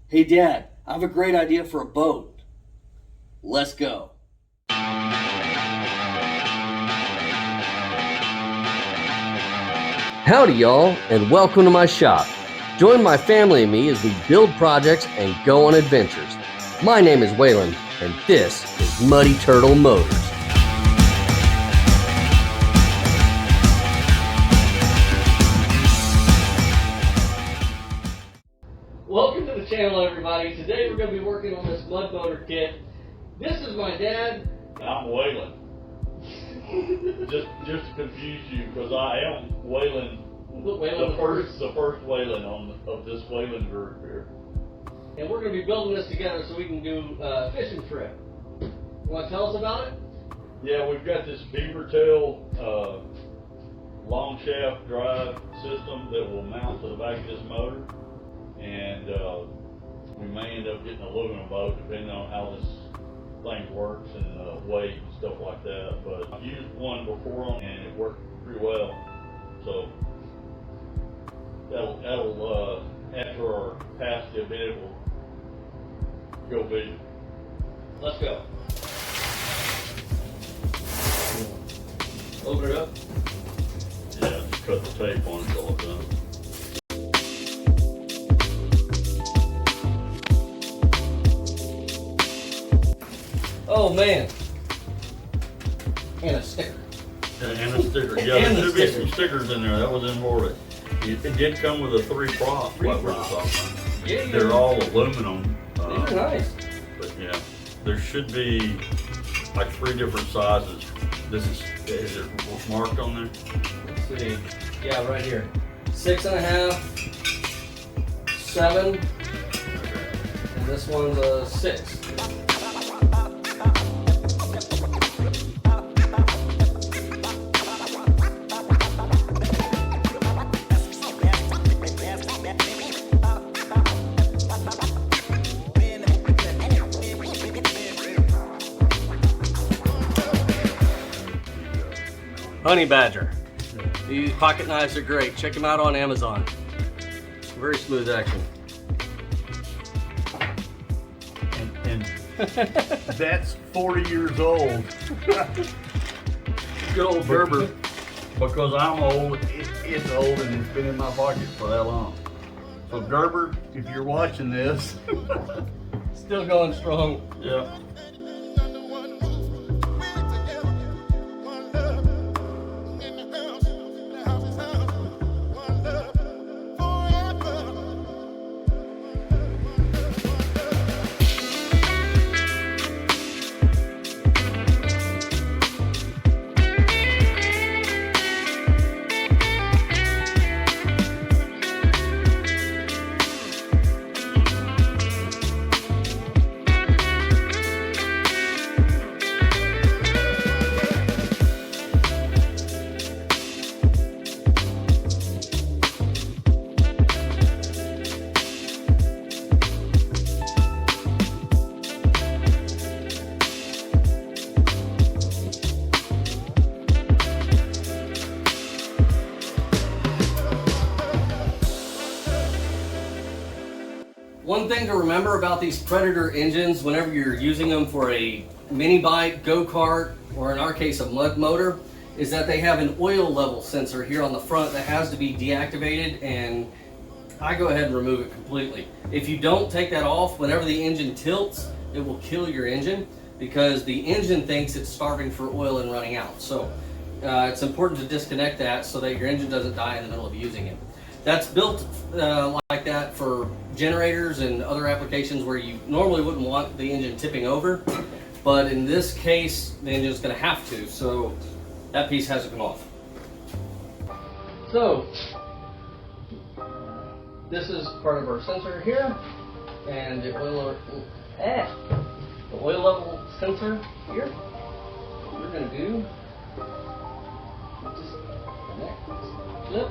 Hey Dad, I have a great idea for a boat. Let's go. Howdy y'all, and welcome to my shop. Join my family and me as we build projects and go on adventures. My name is Waylon, and this is Muddy Turtle Motors. Welcome to the channel, everybody. Today we're going to be working on this mud motor kit. This is my dad. I'm Waylon. just to confuse you, because I am Waylon, the first Waylon of this Waylon group here. And we're going to be building this together so we can do a fishing trip. You want to tell us about it? Yeah, we've got this Beaver tail long shaft drive system that will mount to the back of this motor, and we may end up getting an aluminum boat depending on how this thing works and weight and stuff like that. But I've used one before and it worked pretty well, so that'll add to our capacity of being able to go fishing. Let's go. Open it up. Yeah, just cut the tape on it till it's done. Oh man. And a sticker. And a sticker. Yeah, And there should the be some stickers in there. That was important. It did come with a three prop. Yeah, they're all aluminum. These are nice. But yeah, there should be like 3 different sizes. Is it marked on there? Let's see. Yeah, right here. 6.5, 7, and this one's a 6. Honey Badger. These pocket knives are great. Check them out on Amazon. Very smooth action. And that's 40 years old. Good old Gerber. Because I'm old, it's old and it's been in my pocket for that long. So Gerber, if you're watching this, Still going strong. Yeah. One thing to remember about these Predator engines whenever you're using them for a mini bike, go-kart, or in our case a mud motor, is that they have an oil level sensor here on the front that has to be deactivated, and I go ahead and remove it completely. If you don't take that off, whenever the engine tilts, it will kill your engine because the engine thinks it's starving for oil and running out. So it's important to disconnect that so that your engine doesn't die in the middle of using it. That's built like that for generators and other applications where you normally wouldn't want the engine tipping over, but in this case the engine's going to have to, so that piece has to come off. So this is part of our sensor here, and the oil level sensor here. What we're going to do is just connect this clip.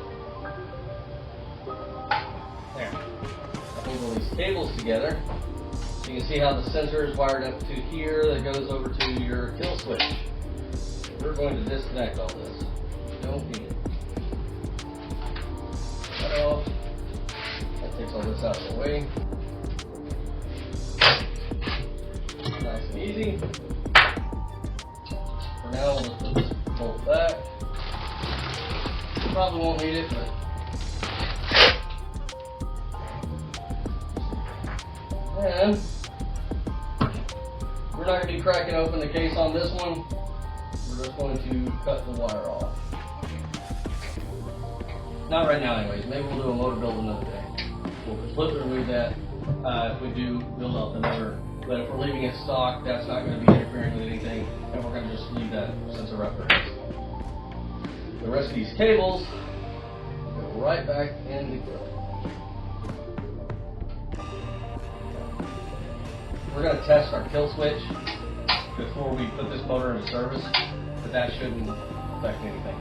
There. Hold these cables together. So you can see how the sensor is wired up to here that goes over to your kill switch. We're going to disconnect all this. Don't need it. Cut off. That takes all this out of the way. easy. For now, we'll just put this bolt back. Probably won't need it, but. And we're not going to be cracking open the case on this one. We're just going to cut the wire off. Not right now anyways, maybe we'll do a motor build another day. We'll completely remove that if we do build out the motor. But if we're leaving it stock, that's not going to be interfering with anything, and we're going to just leave that sensor reference. The rest of these cables go right back in the grill. We're going to test our kill switch before we put this motor into service, but that shouldn't affect anything.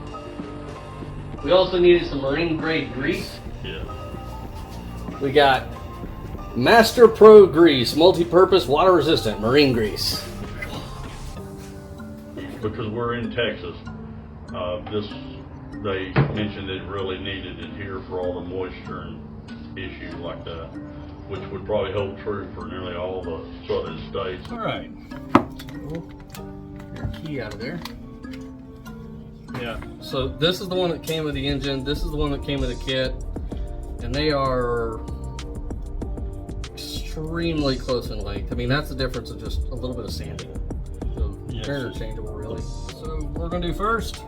We also needed some marine grade grease. Yeah. We got Master Pro Grease, multi-purpose, water resistant marine grease. Because we're in Texas, they mentioned it really needed it here for all the moisture and issues like that, which would probably hold true for nearly all the southern states. All right. Your key out of there. Yeah. So this is the one that came with the engine. This is the one that came with the kit, and they are extremely close in length. I mean, that's the difference of just a little bit of sanding. So Yes. they're interchangeable, really. So what we're gonna do first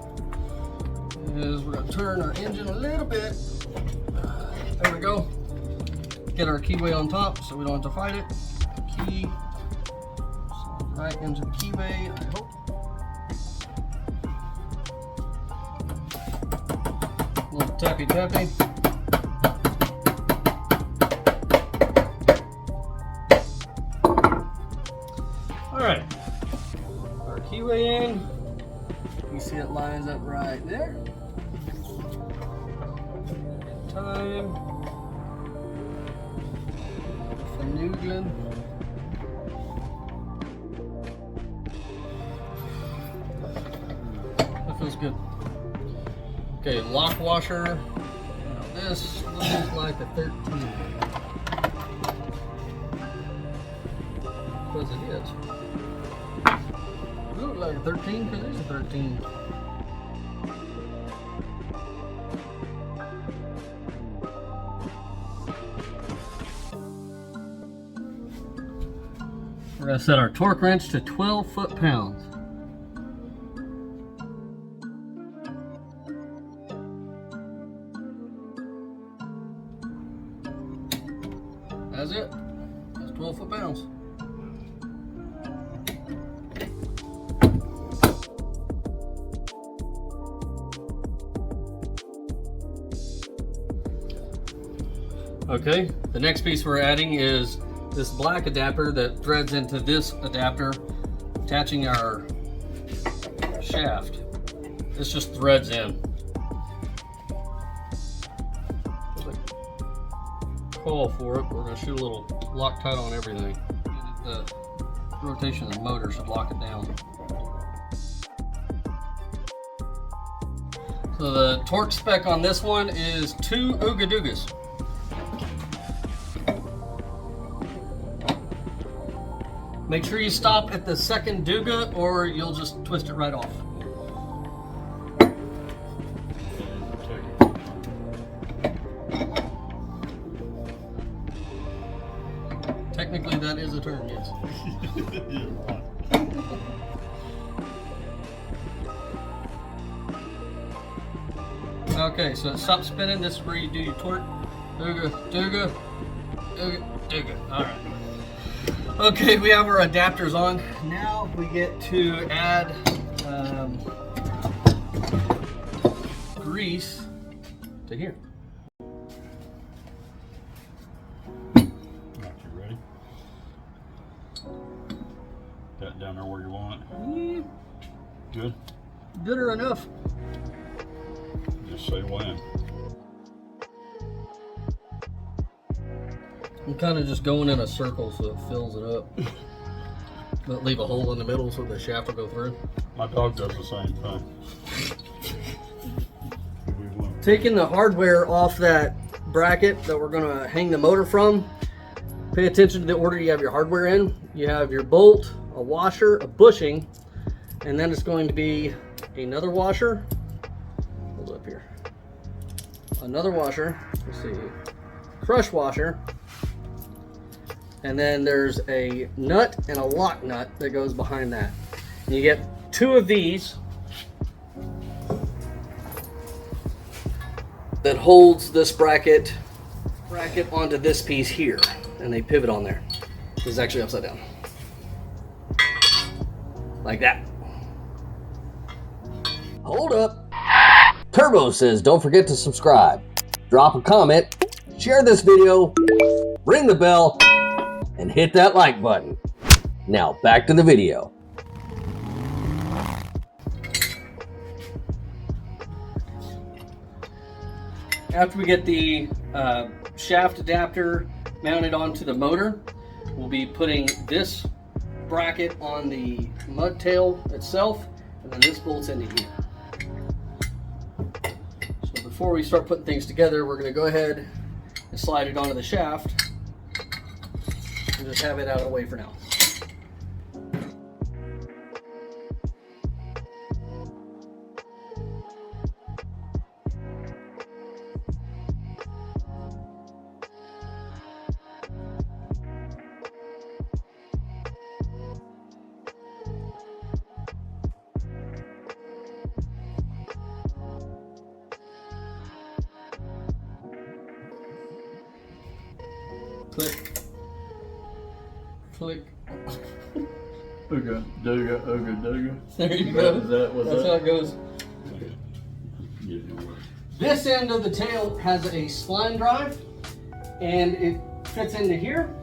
is we're gonna turn our engine a little bit. There we go. Get our keyway on top so we don't have to fight it. Key right into the keyway, I hope. A little tappy tappy. All right, our keyway in. You see it lines up right there. Time. Noodling. That feels good. Okay, lock washer. Now this looks like a 13. Because it is. It looks like a 13 because it's a 13. We're going to set our torque wrench to 12 foot-pounds. That's it. That's 12 foot-pounds. Okay, the next piece we're adding is this black adapter that threads into this adapter, attaching our shaft. This just threads in. Call for it. We're going to shoot a little Loctite on everything. The rotation of the motor should lock it down. So the torque spec on this one is 2 Ooga Doogas. Make sure you stop at the second Dooga or you'll just twist it right off. Technically that is a term, yes. Okay, so it stops spinning. This is where you do your torque. Dooga, Dooga, Dooga, Dooga. Alright. Okay, we have our adapters on. Now we get to add grease to here. Got you ready? That down there where you want it? Good? Gooder enough. Just say when. I'm kind of just going in a circle so it fills it up. But leave a hole in the middle so the shaft will go through. My dog does the same thing. Taking the hardware off that bracket that we're gonna hang the motor from, pay attention to the order you have your hardware in. You have your bolt a washer, a bushing, and then it's going to be another washer. Hold up here. Another washer. Let's see. Crush washer. And then there's a nut and a lock nut that goes behind that. And you get two of these that holds this bracket onto this piece here, and they pivot on there. This is actually upside down. Like that. Hold up. Turbo says don't forget to subscribe, drop a comment, share this video, ring the bell, and hit that like button. Now back to the video. After we get the shaft adapter mounted onto the motor, we'll be putting this bracket on the mud tail itself, and then this bolts into here. So before we start putting things together, we're going to go ahead and slide it onto the shaft and just have it out of the way for now. Click. Click. Ooga, dooga, ooga, dooga. There you go. That's how it goes. Get it away. This end of the tail has a spline drive, and it fits into here.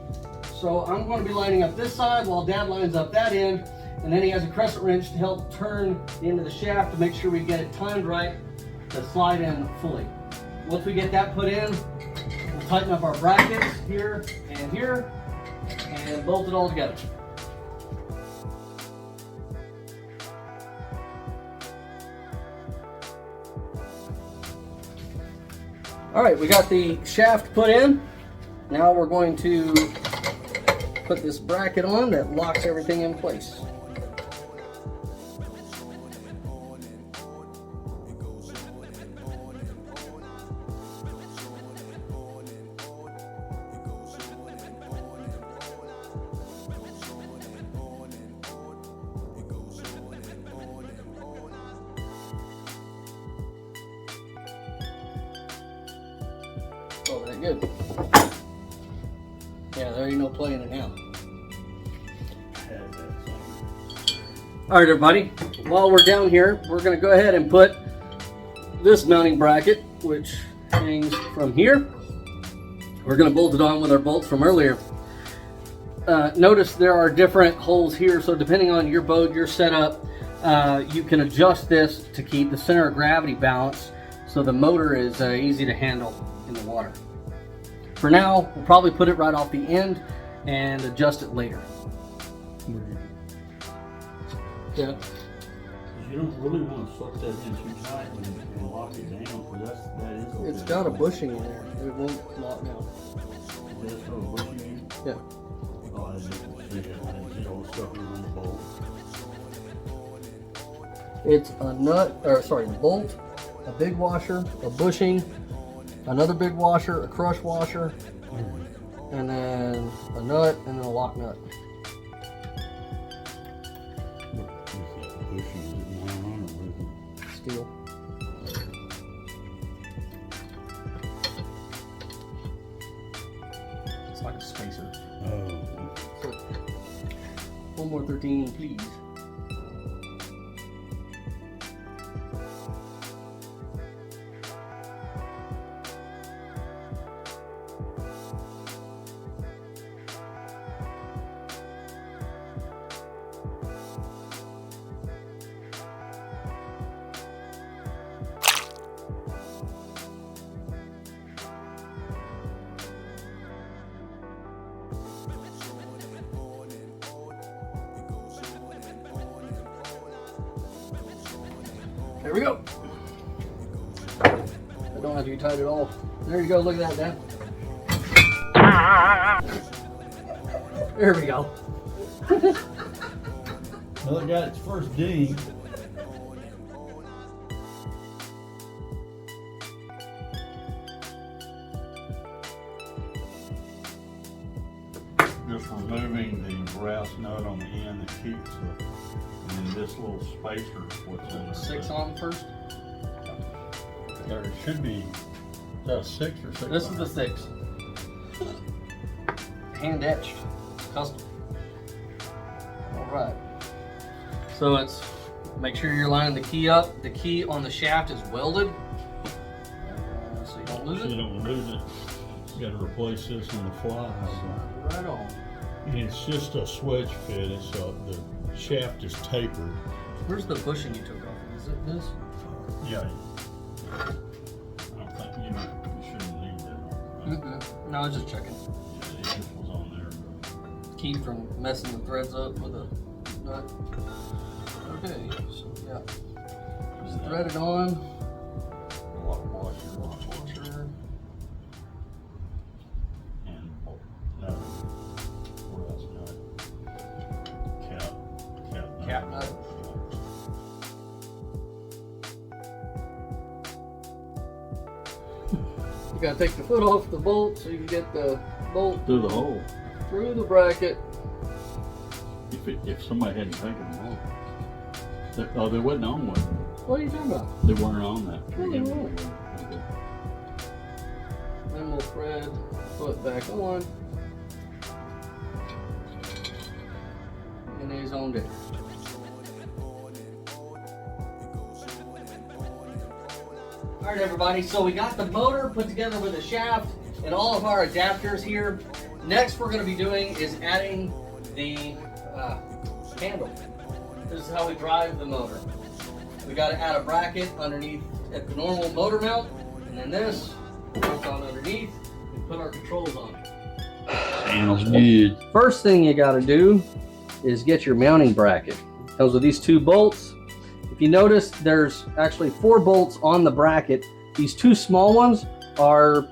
So I'm going to be lining up this side while Dad lines up that end, and then he has a crescent wrench to help turn the end of the shaft to make sure we get it timed right to slide in fully. Once we get that put in, we'll tighten up our brackets here, and bolt it all together. All right, we got the shaft put in. Now we're going to put this bracket on that locks everything in place. Oh, very good. Yeah, there ain't no playing it now. All right, everybody. While we're down here, we're going to go ahead and put this mounting bracket, which hangs from here. We're going to bolt it on with our bolts from earlier. Notice there are different holes here, so depending on your boat, your setup, you can adjust this to keep the center of gravity balanced so the motor is easy to handle in the water. For now, we'll probably put it right off the end and adjust it later. Yeah. You don't really want to suck that in too tight and lock it down, because that is okay. It's got a bushing in there. It won't lock down. That's got a bushing in? Yeah. Oh, I didn't see it. I didn't see all the stuff on the bolt. It's a nut, or sorry, the bolt, a big washer, a bushing, another big washer, a crush washer, and then a nut, and then a lock nut. Steel. It's like a spacer. Oh. So, one more 13, please. There we go. I don't have to be tight at all. There you go, look at that, Dad. There we go. Well, it got its first ding. Just removing the brass nut on the end that keeps it, and then this little spacer is what's in there. 6 on first. There should be, is that a 6 or 6? This is the 6. Hand etched, custom. All right. So it's, make sure you're lining the key up. The key on the shaft is welded, so you don't lose So you it. don't lose it. You gotta replace this on the fly. Right on. And it's just a swedge fit. It's the shaft is tapered. Where's the bushing you took off? Is it this? Yeah. I don't think you shouldn't leave that on. No, I was just checking. Yeah, it just was on there. Keep from messing the threads up with a nut. Okay, so yeah. Just thread it on. Lock washer. Washer. And no. Where else nut? Cap nut. You gotta take the foot off the bolt so you can get the bolt Through the hole. through the bracket. If somebody hadn't taken them off. Oh, they wasn't on one. What are you talking about? They weren't on that. Oh, they weren't. Okay. Then we'll thread foot back on. And he's on there. All right, everybody, so we got the motor put together with the shaft and all of our adapters here. Next we're gonna be doing is adding the handle. This is how we drive the motor. We gotta add a bracket underneath at the normal motor mount, and then this bolts on underneath and put our controls on it. Sounds good. First thing you gotta do is get your mounting bracket. It comes with these 2 bolts. If you notice, there's actually 4 bolts on the bracket. These 2 small ones are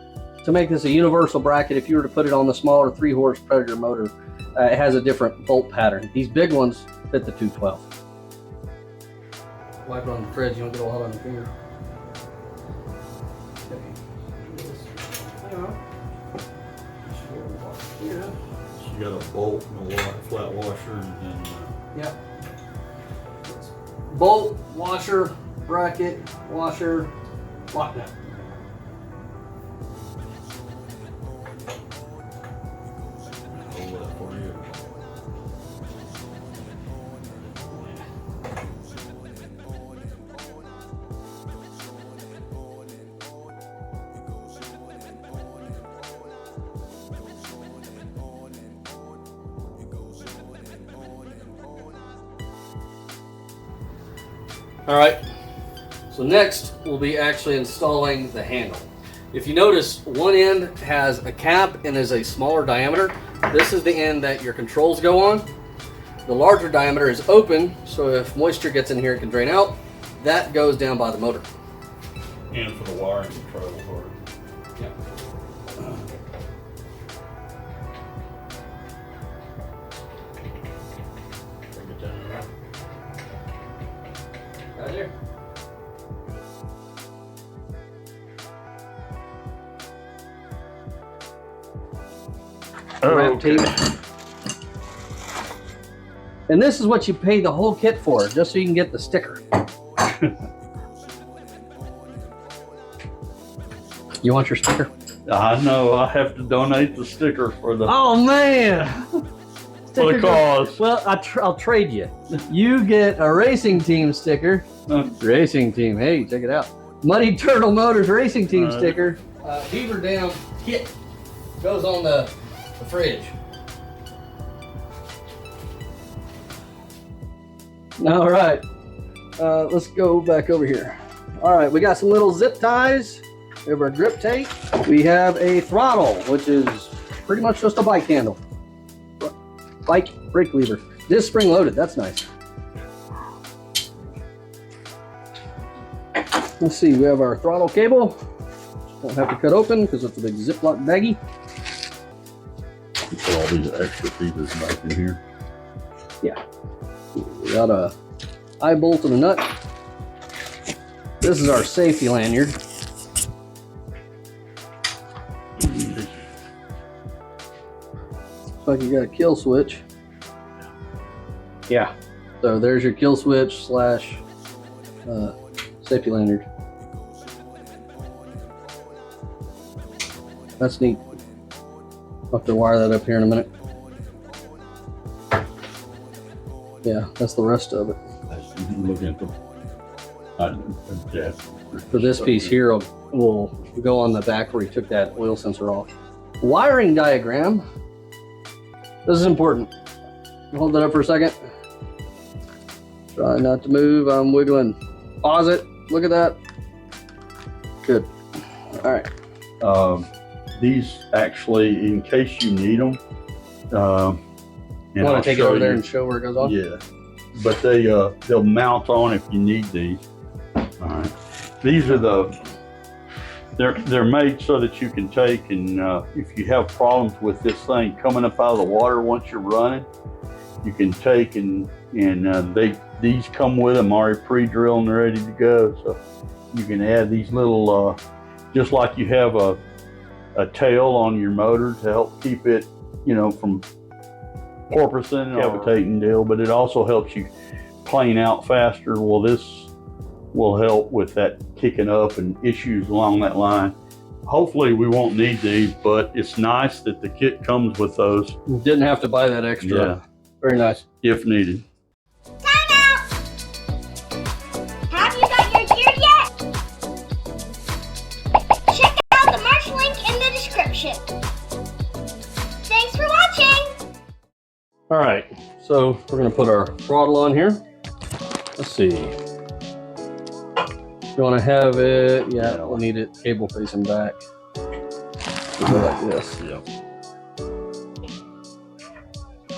to make this a universal bracket. If you were to put it on the smaller 3-horse Predator motor, it has a different bolt pattern. These big ones fit the 212. Wipe it on the threads, you don't get a lot on your finger. So you got a bolt and a flat washer and then Yep. Bolt, washer, bracket, washer, lock nut. hold that for you. All right, so next we'll be actually installing the handle. If you notice, one end has a cap and is a smaller diameter. This is the end that your controls go on. The larger diameter is open, so if moisture gets in here, it can drain out. That goes down by the motor. And for the wiring control for it. Yeah. Bring it down there. Right there. Wrap tape. And this is what you pay the whole kit for, just so you can get the sticker. You want your sticker? I know, I have to donate the sticker for the Oh man! for the cause. Well, I'll trade you. You get a racing team sticker. Racing team, hey, check it out. Muddy Turtle Motors Racing Team Right. sticker. Beaver down kit goes on the fridge. All right, let's go back over here. All right, we got some little zip ties. We have our grip tape. We have a throttle, which is pretty much just a bike handle. Bike brake lever. This spring loaded, that's nice. Let's see, we have our throttle cable. Won't have to cut open because it's a big Ziploc baggie. Put all these extra pieces back in here. Yeah. We got a eye bolt and a nut. This is our safety lanyard. Looks like you got a kill switch. Yeah. So there's your kill switch slash safety lanyard. That's neat. I'll have to wire that up here in a minute. Yeah, that's the rest of it. Look at them. So this piece here will go on the back where you took that oil sensor off. Wiring diagram. This is important. Hold that up for a second. Try not to move. I'm wiggling. Pause it. Look at that. Good. All right. These actually, in case you need them, You want to take it over there and show where it goes on? Yeah, but they'll mount on if you need these. All right. These are they're made so that you can take and if you have problems with this thing coming up out of the water once you're running, you can take and these come with them already pre-drilled and ready to go. So you can add these little, just like you have a tail on your motor to help keep it, from porpoising and levitating deal, but it also helps you plane out faster. Well, this will help with that kicking up and issues along that line. Hopefully we won't need these, but it's nice that the kit comes with those. You didn't have to buy that extra. Yeah. Very nice. If needed. Time out! Have you got your gear yet? Check out the merch link in the description. Thanks for watching! All right, so we're gonna put our throttle on here. Let's see. You wanna have it, yeah, we'll need it cable facing back. We'll go like this. Yeah.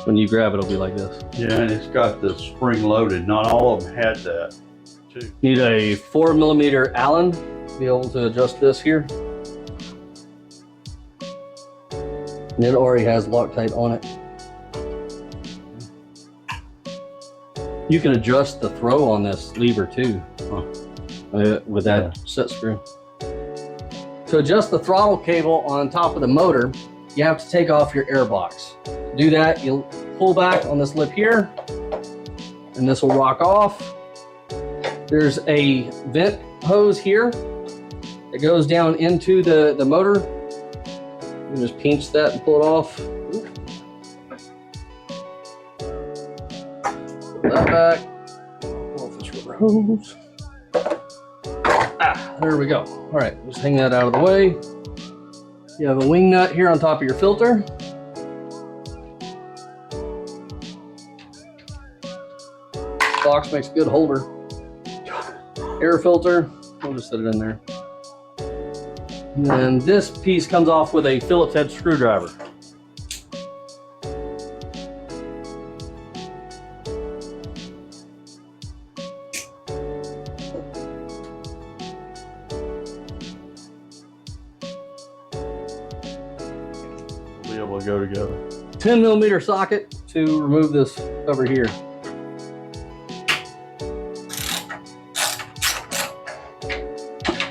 When you grab it, it'll be like this. Yeah, and it's got the spring loaded. Not all of them had that too. Need a 4mm Allen to be able to adjust this here. And it already has Loctite on it. You can adjust the throw on this lever too, with that set screw. To adjust the throttle cable on top of the motor, you have to take off your air box. To do that, you'll pull back on this lip here, and this will rock off. There's a vent hose here that goes down into the motor. You just pinch that and pull it off. Pull that back. Pull off this rubber hose. There we go. All right, just hang that out of the way. You have a wing nut here on top of your filter. Box makes a good holder. Air filter, we'll just set it in there. And then this piece comes off with a Phillips head screwdriver. Be able to go together. 10mm socket to remove this cover here.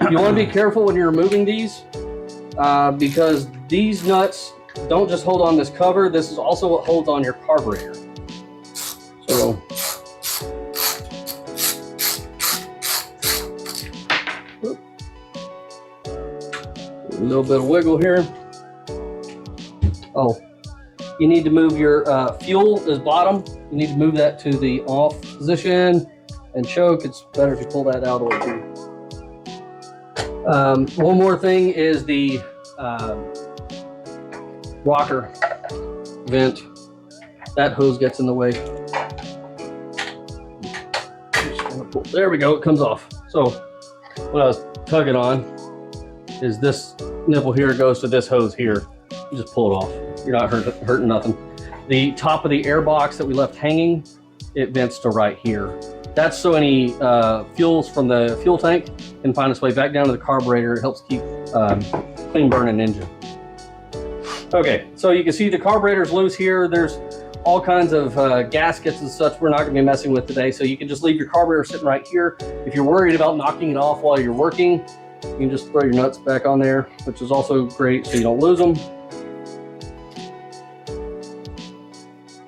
You want to be careful when you're removing these because these nuts don't just hold on this cover. This is also what holds on your carburetor. So a little bit of wiggle here. Oh, you need to move your fuel is bottom. You need to move that to the off position and choke. It's better if you pull that out of it. One more thing is the rocker vent. That hose gets in the way. There we go, it comes off. So what I was tugging on is this nipple here goes to this hose here. You just pull it off. You're not hurting nothing. The top of the air box that we left hanging, it vents to right here. That's so any fuels from the fuel tank can find its way back down to the carburetor. It helps keep clean burning engine. Okay, so you can see the carburetor's loose here. There's all kinds of gaskets and such we're not going to be messing with today. So you can just leave your carburetor sitting right here. If you're worried about knocking it off while you're working, you can just throw your nuts back on there, which is also great so you don't lose them.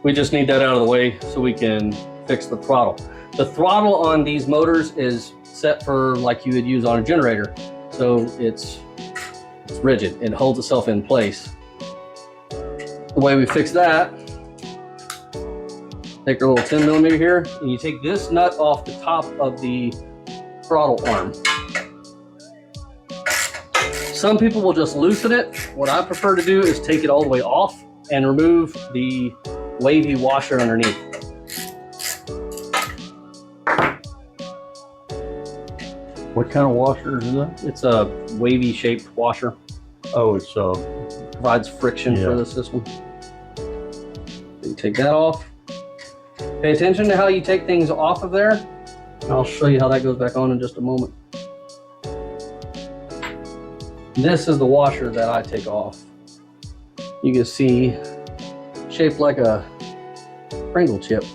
We just need that out of the way so we can fix the throttle. The throttle on these motors is set for like you would use on a generator. So it's rigid, it holds itself in place. The way we fix that, take our little 10mm here, and you take this nut off the top of the throttle arm. Some people will just loosen it. What I prefer to do is take it all the way off and remove the wavy washer underneath. What kind of washer is that? It's a wavy shaped washer. Oh, it's Provides friction for the system. So you take that off. Pay attention to how you take things off of there. I'll show you how that goes back on in just a moment. This is the washer that I take off. You can see shaped like a Pringle chip.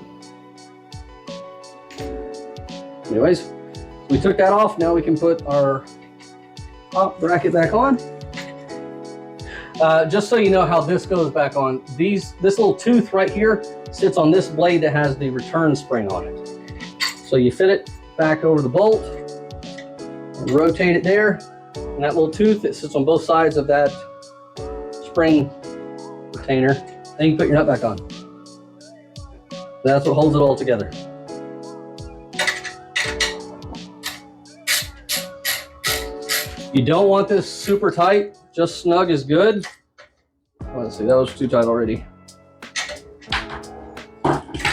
Anyways, we took that off. Now we can put our top bracket back on. Just so you know how this goes back on, this little tooth right here sits on this blade that has the return spring on it. So you fit it back over the bolt, and rotate it there, and that little tooth that sits on both sides of that spring retainer, then you put your nut back on. That's what holds it all together. You don't want this super tight, just snug is good. Let's see, that was too tight already.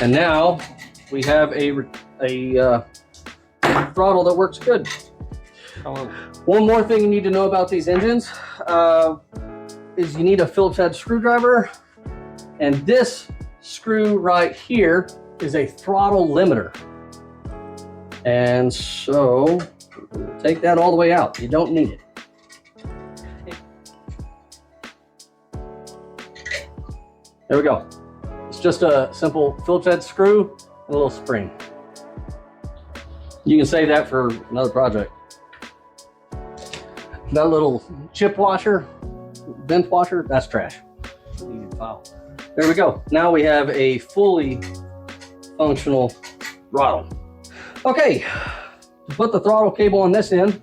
And now we have a throttle that works good. One more thing you need to know about these engines is you need a Phillips head screwdriver, and this screw right here is a throttle limiter. And so take that all the way out. You don't need it. There we go. It's just a simple Phillips head screw and a little spring. You can save that for another project. That little chip washer, vent washer, that's trash. Easy to file. There we go. Now we have a fully functional throttle. Okay, to put the throttle cable on this end,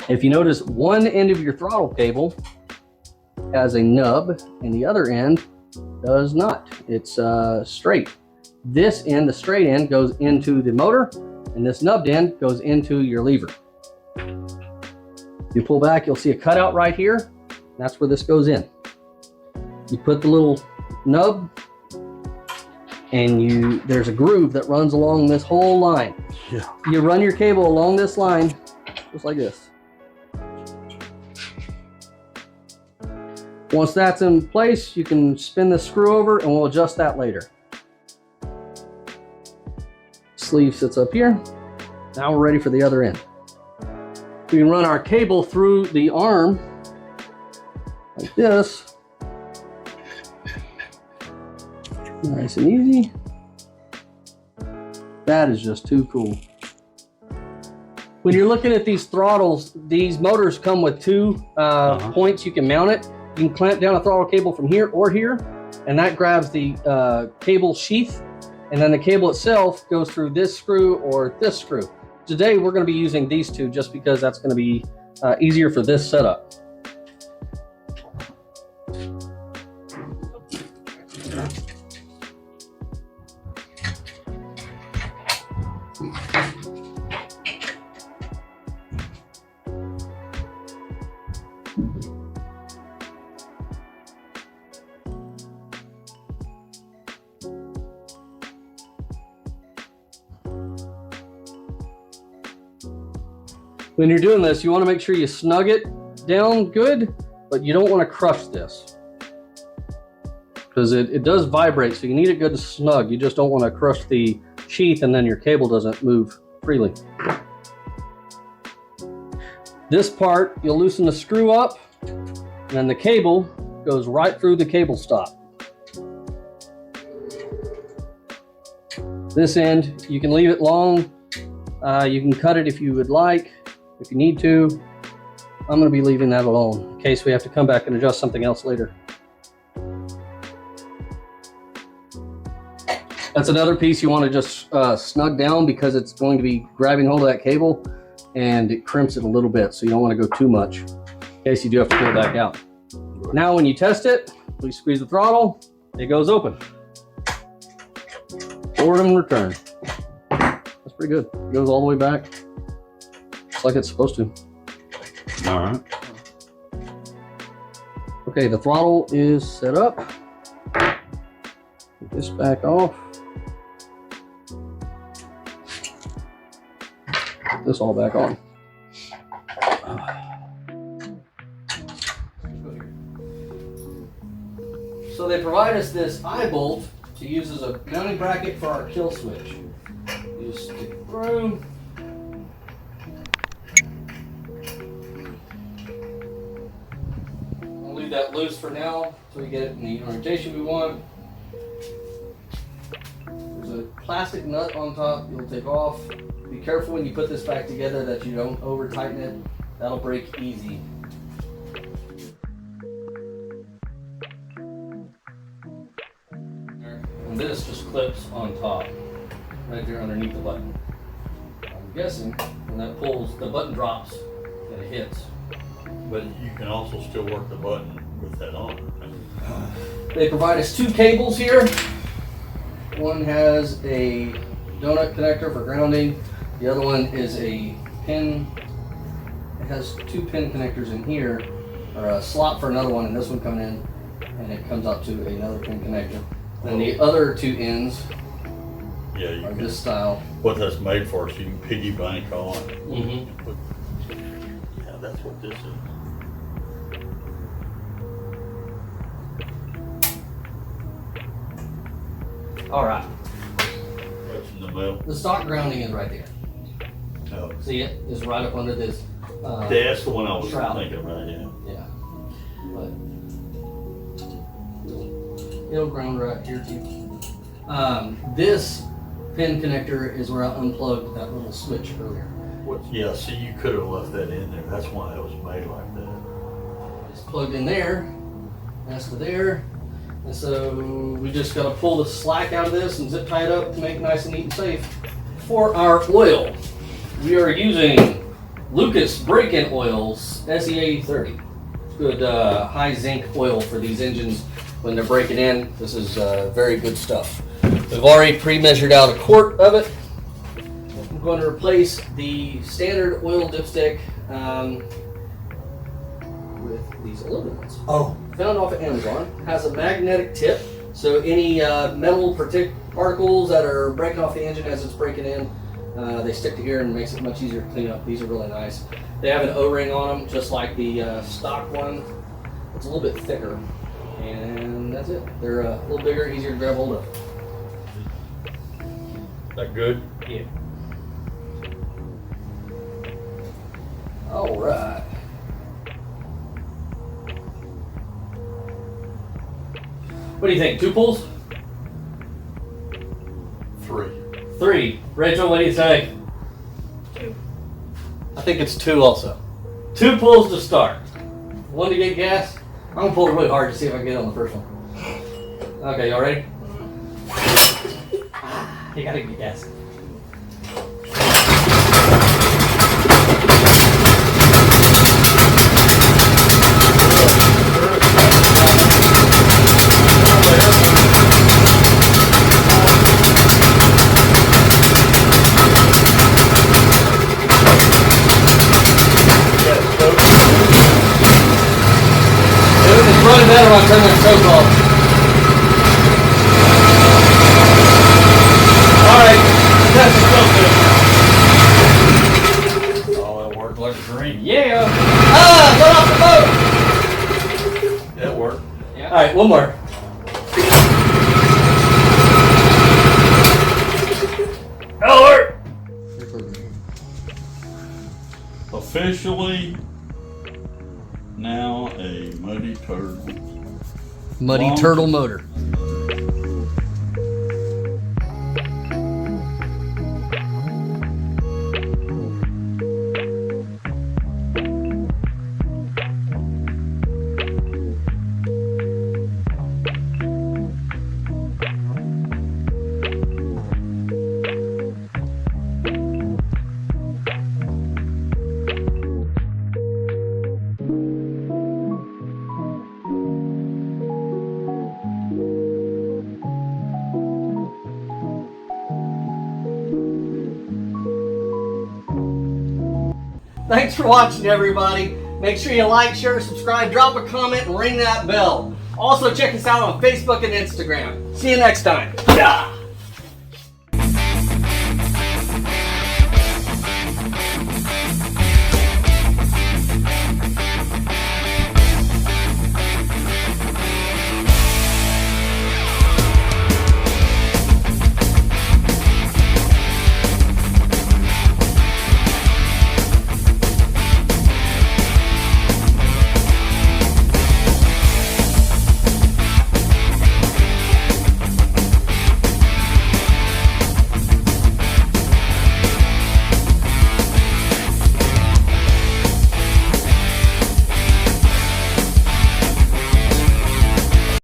if you notice, one end of your throttle cable has a nub and the other end does not. It's straight. This end, the straight end, goes into the motor, and this nubbed end goes into your lever. You pull back, you'll see a cutout right here. That's where this goes in. You put the little nub, and there's a groove that runs along this whole line. Yeah. You run your cable along this line, just like this. Once that's in place, you can spin the screw over and we'll adjust that later. Sleeve sits up here. Now we're ready for the other end. We can run our cable through the arm like this. Nice and easy. That is just too cool. When you're looking at these throttles, these motors come with two points you can mount it. You can clamp down a throttle cable from here or here, and that grabs the cable sheath, and then the cable itself goes through this screw or this screw. Today we're going to be using these two just because that's going to be easier for this setup. When you're doing this, you want to make sure you snug it down good, but you don't want to crush this because it does vibrate, so you need it good and snug. You just don't want to crush the sheath and then your cable doesn't move freely. This part, you'll loosen the screw up, and then the cable goes right through the cable stop. This end, you can leave it long. You can cut it if you would like, if you need to. I'm going to be leaving that alone in case we have to come back and adjust something else later. That's another piece you want to just snug down because it's going to be grabbing hold of that cable and it crimps it a little bit, so you don't want to go too much in case you do have to pull it back out. Now when you test it, please squeeze the throttle, it goes open. Forward and return. That's pretty good. It goes all the way back, just like it's supposed to. All right. Okay, the throttle is set up. Get this back off. Put this all back on. So they provide us this eye bolt to use as a mounting bracket for our kill switch. You just stick it through. I'll leave that loose for now until we get it in the orientation we want. There's a plastic nut on top you'll take off. Be careful when you put this back together that you don't over tighten it. That'll break easy. And this just clips on top, right there underneath the button. I'm guessing when that pulls, the button drops and it hits. But you can also still work the button with that on. They provide us two cables here. One has a donut connector for grounding. The other one is a pin. It has two pin connectors in here, or a slot for another one, and this one coming in, and it comes out to another pin connector. And the other two ends Yeah, you are can. this style. What that's made for, so you can piggy bank on. Mm-hmm. Yeah, that's what this is. All right. Right in the middle. The stock grounding is right there. Oh. See it? It's right up under this. That's the one I was shroud. thinking about, yeah. Yeah. But it'll ground right here too. This pin connector is where I unplugged that little switch earlier. Yeah, see, you could have left that in there. That's why it was made like that. It's plugged in there. That's to there. And so we just got to pull the slack out of this and zip tie it up to make it nice and neat and safe. For our oil, we are using Lucas break-in oils SEA 30. It's good high zinc oil for these engines when they're breaking in. This is very good stuff. We've already pre-measured out a quart of it. I'm going to replace the standard oil dipstick with these aluminum ones. Oh. Found off of Amazon. Has a magnetic tip, so any metal particles that are breaking off the engine as it's breaking in, they stick to here and makes it much easier to clean up. These are really nice. They have an O-ring on them, just like the stock one. It's a little bit thicker, and that's it. They're a little bigger, easier to grab hold of. Is that good? Yeah. All right. What do you think? 2 pulls? 3. 3. Rachel, what do you think? 2. I think it's 2 also. 2 pulls to start. 1 to get gas. I'm gonna pull it really hard to see if I can get on the first one. Okay, y'all ready? You gotta get gas. It's running better when I turn that choke off. Alright, that's the Oh, that worked like a dream. Yeah! Ah! Got off the boat! That worked. Yeah. Alright, one more. That'll work! Officially now a muddy turtle. Muddy Long- Turtle motor. Thanks for watching, everybody. Make sure you like, share, subscribe, drop a comment, and ring that bell. Also, check us out on Facebook and Instagram. See you next time. Yeah!